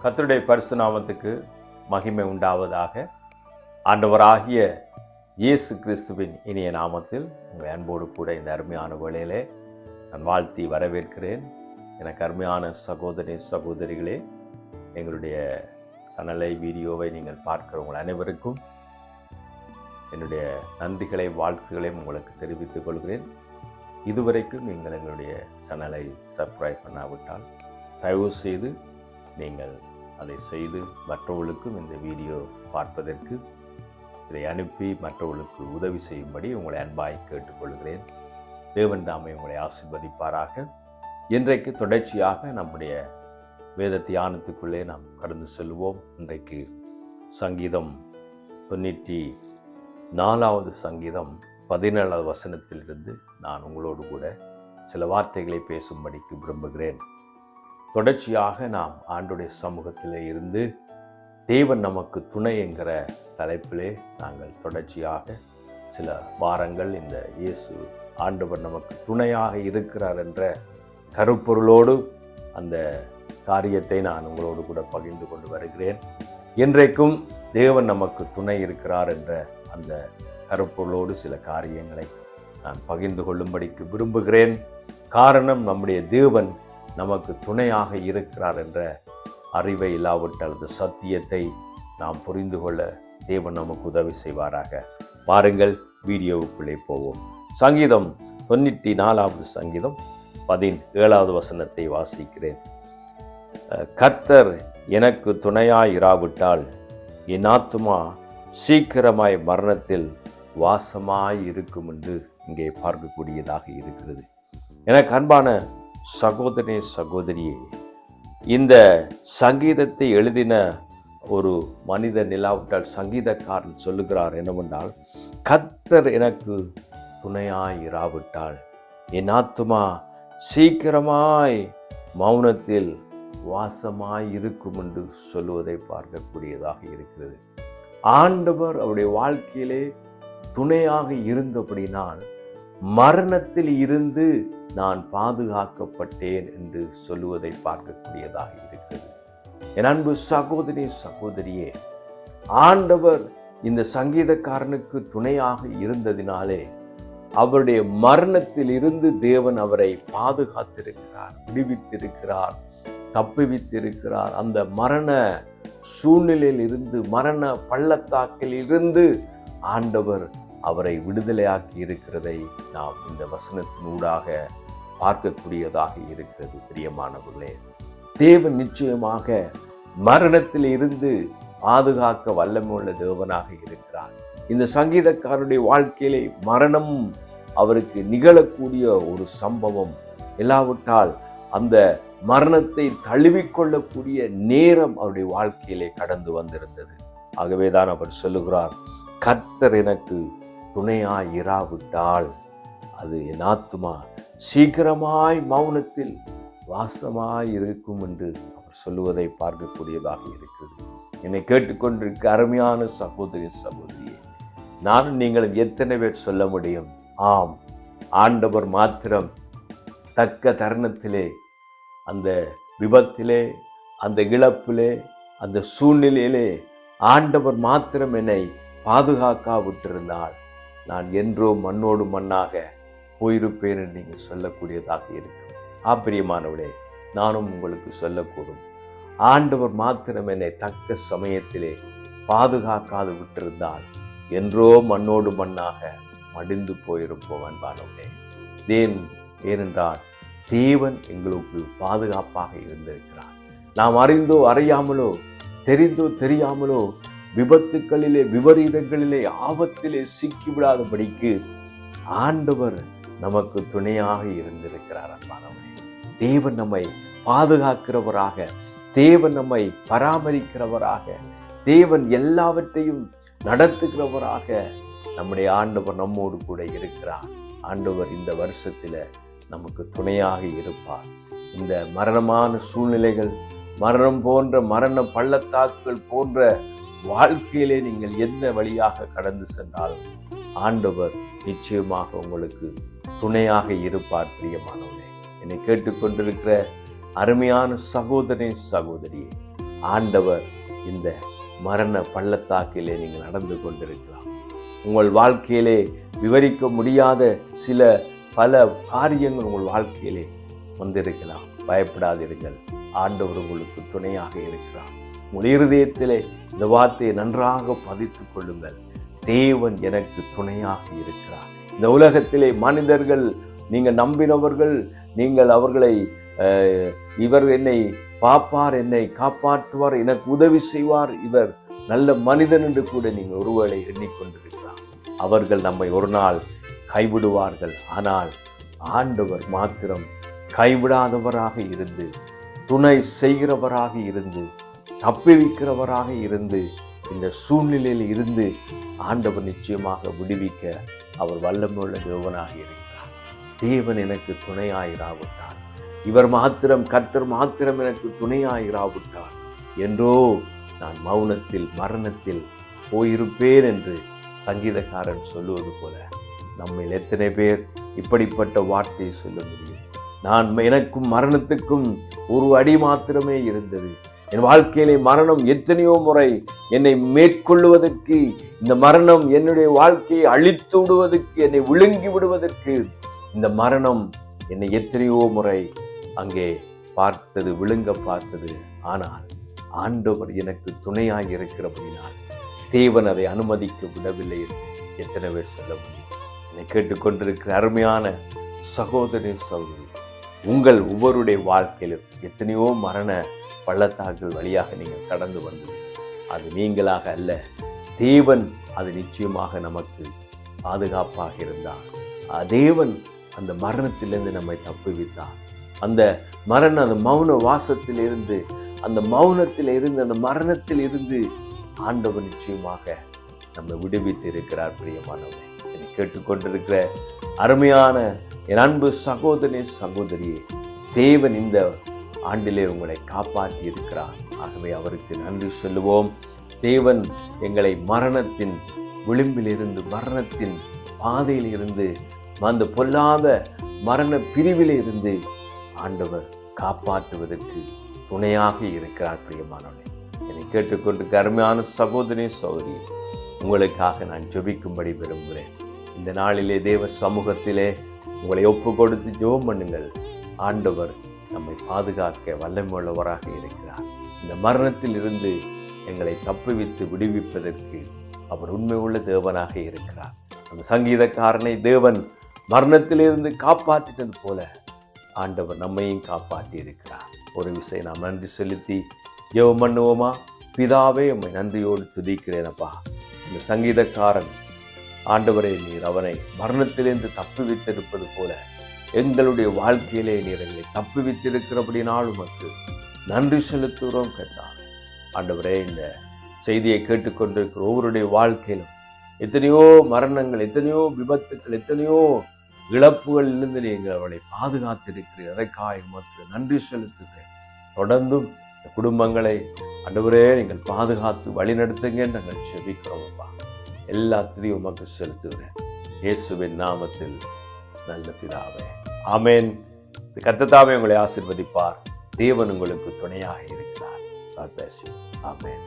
கர்த்தருடைய பரிசு நாமத்துக்கு மகிமை உண்டாவதாக. ஆண்டவராகிய இயேசு கிறிஸ்துவின் இனிய நாமத்தில் உங்கள் அன்போடு கூட இந்த அருமையான வேளையிலே நான் வாழ்த்தி வரவேற்கிறேன். எனக்கு அருமையான சகோதரி சகோதரிகளே, எங்களுடைய சேனலை வீடியோவை நீங்கள் பார்க்கிறவங்கள் அனைவருக்கும் என்னுடைய நன்றிகளை வாழ்த்துக்களையும் உங்களுக்கு தெரிவித்துக் கொள்கிறேன். இதுவரைக்கும் நீங்கள் எங்களுடைய சேனலை சப்ஸ்கிரைப் பண்ணாவிட்டால் தயவு செய்து நீங்கள் அதை செய்து மற்றவர்களுக்கும் இந்த வீடியோ பார்ப்பதற்கு இதை அனுப்பி மற்றவர்களுக்கு உதவி செய்யும்படி உங்களை அன்பாய் கேட்டுக்கொள்கிறேன். தேவன் தாமே உங்களை ஆசீர்வதிப்பாராக. இன்றைக்கு தொடர்ச்சியாக நம்முடைய வேத தியானத்துக்குள்ளே நாம் கடந்து செல்வோம். இன்றைக்கு சங்கீதம் 94 சங்கீதம் 17 வசனத்திலிருந்து நான் உங்களோடு கூட சில வார்த்தைகளை பேசும்படிக்கு விரும்புகிறேன். தொடர்ச்சியாக நாம் ஆண்டுடைய சமூகத்திலே இருந்து தேவன் நமக்கு துணை என்கிற தலைப்பிலே நாங்கள் தொடர்ச்சியாக சில வாரங்கள் இந்த இயேசு ஆண்டவர் நமக்கு துணையாக இருக்கிறார் என்ற கருப்பொருளோடு அந்த காரியத்தை நான் உங்களோடு கூட பகிர்ந்து கொண்டு வருகிறேன். இன்றைக்கும் தேவன் நமக்கு துணை இருக்கிறார் என்ற அந்த கருப்பொருளோடு சில காரியங்களை நான் பகிர்ந்து கொள்ளும்படிக்கு விரும்புகிறேன். காரணம், நம்முடைய தேவன் நமக்கு துணையாக இருக்கிறார் என்ற அறிவை இல்லாவிட்டால் அந்த சத்தியத்தை நாம் புரிந்து கொள்ள தேவன் நமக்கு உதவி செய்வாராக. பாருங்கள், வீடியோவுக்குள்ளே போவோம். சங்கீதம் 94 சங்கீதம் 17 வசனத்தை வாசிக்கிறேன். கர்த்தர் எனக்கு துணையாய் இராவிட்டால் என் ஆத்துமா சீக்கிரமாய் மரணத்தில் வாசமாய் இருக்கும் என்று இங்கே பார்க்கக்கூடியதாக இருக்கிறது. எனக்கு அன்பான சகோதரனே சகோதரியே, இந்த சங்கீதத்தை எழுதின ஒரு மனிதன் இல்லாவிட்டால் சங்கீதக்காரன் சொல்லுகிறார் என்னவென்றால், கர்த்தர் எனக்கு துணையாய் இராவிட்டால் என் ஆத்துமா சீக்கிரமாய் மௌனத்தில் வாசமாய் இருக்கும் என்று சொல்லுவதை பார்க்கக்கூடியதாக இருக்கிறது. ஆண்டவர் அவருடைய வாழ்க்கையிலே துணையாக இருந்தபடினால் மரணத்தில் இருந்து நான் பாதுகாக்கப்பட்டேன் என்று சொல்லுவதை பார்க்கக்கூடியதாக இருக்கிறது. என் அன்பு சகோதரி சகோதரியே, ஆண்டவர் இந்த சங்கீதக்காரனுக்கு துணையாக இருந்ததினாலே அவருடைய மரணத்தில் இருந்து தேவன் அவரை பாதுகாத்திருக்கிறார், விடுவித்திருக்கிறார், தப்புவித்திருக்கிறார். அந்த மரண சூழ்நிலையில் இருந்து, மரண பள்ளத்தாக்கில் இருந்து ஆண்டவர் அவரை விடுதலையாக்கி இருக்கிறதை நாம் இந்த வசனத்தினூடாக பார்க்கக்கூடியதாக இருக்கிறது. பிரியமானவர்களே, தேவன் நிச்சயமாக மரணத்தில் இருந்து பாதுகாக்க வல்லமையுள்ள தேவனாக இருக்கிறார். இந்த சங்கீதக்காரருடைய வாழ்க்கையிலே மரணம் அவருக்கு நிகழக்கூடிய ஒரு சம்பவம் இல்லாவிட்டால் அந்த மரணத்தை தழுவிக்கொள்ளக்கூடிய நேரம் அவருடைய வாழ்க்கையிலே கடந்து வந்திருந்தது. ஆகவேதான் அவர் சொல்லுகிறார், கர்த்தர் எனக்கு துணையாய் இராவிட்டால் அது என் ஆத்துமா சீக்கிரமாய் மௌனத்தில் வாசமாய் இருக்கும் என்று அவர் சொல்லுவதை பார்க்கக்கூடியதாக இருக்கிறது. என்னை கேட்டுக்கொண்டிருக்க அருமையான சகோதரி சகோதரியே, நானும் நீங்களும் எத்தனை பேர் சொல்ல முடியும்? ஆம், ஆண்டவர் மாத்திரம் தக்க தருணத்திலே, அந்த விபத்திலே, அந்த இழப்பிலே, அந்த சூழ்நிலையிலே ஆண்டவர் மாத்திரம் என்னை பாதுகாக்காவிட்டிருந்தால் நான் என்றோ மண்ணோடு மண்ணாக போயிருப்பேன் என்று நீங்கள் சொல்லக்கூடியதாக இருக்கும். பிரியமானவளே, நானும் உங்களுக்கு சொல்லக்கூடும், ஆண்டவர் மாத்திரம் என்னை தக்க சமயத்திலே பாதுகாக்காது விட்டிருந்தால் என்றோ மண்ணோடு மண்ணாக மடிந்து போயிருப்போம். அன்பானவளே, ஏனென்றால் தேவன் எங்களுக்கு பாதுகாப்பாக இருந்திருக்கிறார். நாம் அறிந்தோ அறியாமலோ, தெரிந்தோ தெரியாமலோ விபத்துக்களிலே, விபரீதங்களிலே, ஆபத்திலே சிக்கிவிடாதபடிக்கு ஆண்டவர் நமக்கு துணையாக இருந்திருக்கிறார். அன்பானவரே, தேவன் நம்மை பாதுகாக்கிறவராக, தேவன் நம்மை பராமரிக்கிறவராக, தேவன் எல்லாவற்றையும் நடத்துகிறவராக நம்முடைய ஆண்டவர் நம்மோடு கூட இருக்கிறார். ஆண்டவர் இந்த வருஷத்தில் நமக்கு துணையாக இருப்பார். இந்த மரணமான சூழ்நிலைகள், மரணம் போன்ற மரண பள்ளத்தாக்குகள் போன்ற வாழ்க்கையிலே நீங்கள் எந்த வழியாக கடந்து சென்றாலும் ஆண்டவர் நிச்சயமாக உங்களுக்கு துணையாக இருப்பார். பிரியமானவரே, என்னை கேட்டுக்கொண்டிருக்கிற அருமையான சகோதரனே சகோதரியே, ஆண்டவர் இந்த மரண பள்ளத்தாக்கிலே நீங்கள் நடந்து கொண்டிருக்கலாம். உங்கள் வாழ்க்கையிலே விவரிக்க முடியாத பல காரியங்கள் உங்கள் வாழ்க்கையிலே வந்திருக்கலாம். பயப்படாதீர்கள், ஆண்டவர் உங்களுக்கு துணையாக இருக்கிறார். உங்கள் இருதயத்திலே இந்த வார்த்தையை நன்றாக பதித்துக் கொள்ளுங்கள். தேவன் எனக்கு துணையாக இருக்கிறார். இந்த உலகத்திலே மனிதர்கள், நீங்கள் நம்பினவர்கள், நீங்கள் அவர்களை இவர் என்னை பாப்பார், என்னை காப்பாற்றுவார், எனக்கு உதவி செய்வார், இவர் நல்ல மனிதன் என்று கூட நீங்கள் ஒருவேளை எண்ணிக்கொண்டிருக்கிறார். அவர்கள் நம்மை ஒரு நாள் கைவிடுவார்கள். ஆனால் ஆண்டவர் மாத்திரம் கைவிடாதவராக இருந்து, துணை செய்கிறவராக இருந்து, தப்புவிக்கிறவராக இருந்து, இந்த சூழ்நிலையில் இருந்து ஆண்டவர் நிச்சயமாக விடுவிக்க அவர் வல்லமையுள்ள தேவனாக இருக்கிறார். தேவன் எனக்கு துணையாயிராவிட்டார், இவர் மாத்திரம், கர்த்தர் மாத்திரம் எனக்கு துணையாயிராவிட்டார் என்றோ நான் மௌனத்தில் மரணத்தில் போயிருப்பேன் என்று சங்கீதக்காரன் சொல்லுவது போல நம்மில் எத்தனை பேர் இப்படிப்பட்ட வார்த்தையை சொல்ல முடியும்? எனக்கும் மரணத்துக்கும் ஒரு அடி மாத்திரமே இருந்தது. என் வாழ்க்கையிலே மரணம் எத்தனையோ முறை என்னை மேற்கொள்ளுவதற்கு, இந்த மரணம் என்னுடைய வாழ்க்கையை அழித்து விடுவதற்கு, என்னை விழுங்கி விடுவதற்கு இந்த மரணம் என்னை எத்தனையோ முறை அங்கே பார்த்தது, விழுங்க பார்த்தது. ஆனால் ஆண்டவர் எனக்கு துணையாக இருக்கிறபடினால் தேவன் அதை அனுமதிக்க விடவில்லை என்று எத்தனை பேர் சொல்ல முடியும்? என்னை கேட்டுக்கொண்டிருக்கிற அருமையான சகோதரி சகோதரி, உங்கள் ஒவ்வொருடைய வாழ்க்கையிலும் எத்தனையோ மரண பள்ளத்தாக்குகள் வழியாக நீங்கள் கடந்து வந்தது. அது நீங்களாக அல்ல, தேவன் அது நிச்சயமாக நமக்கு பாதுகாப்பாக இருந்தார். தேவன் அந்த மரணத்திலிருந்து நம்மை தப்புவித்தார். அந்த மரணம், அந்த மௌன வாசத்தில் இருந்து, அந்த மௌனத்தில் இருந்து, அந்த மரணத்தில் இருந்து ஆண்டவர் நிச்சயமாக நம்மை விடுவித்து இருக்கிறார். பிரியமானவரே, என்னை கேட்டுக்கொண்டிருக்கிற அருமையான என் அன்பு சகோதரி சகோதரியே, தேவன் இந்த ஆண்டிலே உங்களை காப்பாற்றி இருக்கிறார். ஆகவே அவருக்கு நன்றி சொல்லுவோம். தேவன் எங்களை மரணத்தின் விளிம்பில் இருந்து, மரணத்தின் பாதையில் இருந்து, அந்த பொல்லாத மரண பிரிவில் இருந்து ஆண்டவர் காப்பாற்றுவதற்கு துணையாக இருக்கிறார். பிரியமானவனே, என்னை கேட்டுக்கொண்டு அருமையான சகோதரி சகோதரி, உங்களுக்காக நான் ஜெபிக்கும்படி விரும்புகிறேன். இந்த நாளிலே தேவ சமூகத்திலே உங்களை ஒப்பு கொடுத்து ஜெபம் பண்ணுங்கள். ஆண்டவர் நம்மை பாதுகாக்க வல்லமையுள்ளவராக இருக்கிறார். இந்த மரணத்தில் இருந்து எங்களை தப்புவித்து விடுவிப்பதற்கு அவர் உண்மையுள்ள தேவனாக இருக்கிறார். அந்த சங்கீதக்காரனை தேவன் மரணத்திலிருந்து காப்பாற்றினது போல ஆண்டவர் நம்மையும் காப்பாற்றி இருக்கிறார். ஒரு விஷயம் நாம் நன்றி செலுத்தி ஜெபம் பண்ணுவோமா? பிதாவே, உம்மை நன்றியோடு துதிக்கிறேனப்பா. இந்த சங்கீதக்காரன், ஆண்டவரே, நீர் அவனை மரணத்திலிருந்து தப்புவித்திருப்பது போல எங்களுடைய வாழ்க்கையிலே நீர் எங்களை தப்புவித்திருக்கிறபடினால் உமக்கு நன்றி செலுத்துகிறோம் கேட்டார். ஆண்டவரே, இந்த செய்தியை கேட்டுக்கொண்டிருக்கிற ஒவ்வொருடைய வாழ்க்கையிலும் எத்தனையோ மரணங்கள், எத்தனையோ விபத்துக்கள், எத்தனையோ இழப்புகளிலிருந்து நீங்கள் அவளை பாதுகாத்திருக்கிறீர். அதற்காக உமக்கு நன்றி செலுத்துகிறேன். தொடர்ந்தும் இந்த குடும்பங்களை ஆண்டவரே நீங்கள் பாதுகாத்து வழிநடத்துங்க நாங்கள் செபிக்கிறோம்ப்பா. எல்லாத்திலையும் உமக்கு செலுத்துகிறேன் இயேசுவின் நாமத்தில், நல்ல பிதாவே, ஆமென். கர்த்தர் உங்களை ஆசீர்வதிப்பார். தேவன் உங்களுக்கு துணையாக இருக்கிறார். God bless you. ஆமென்.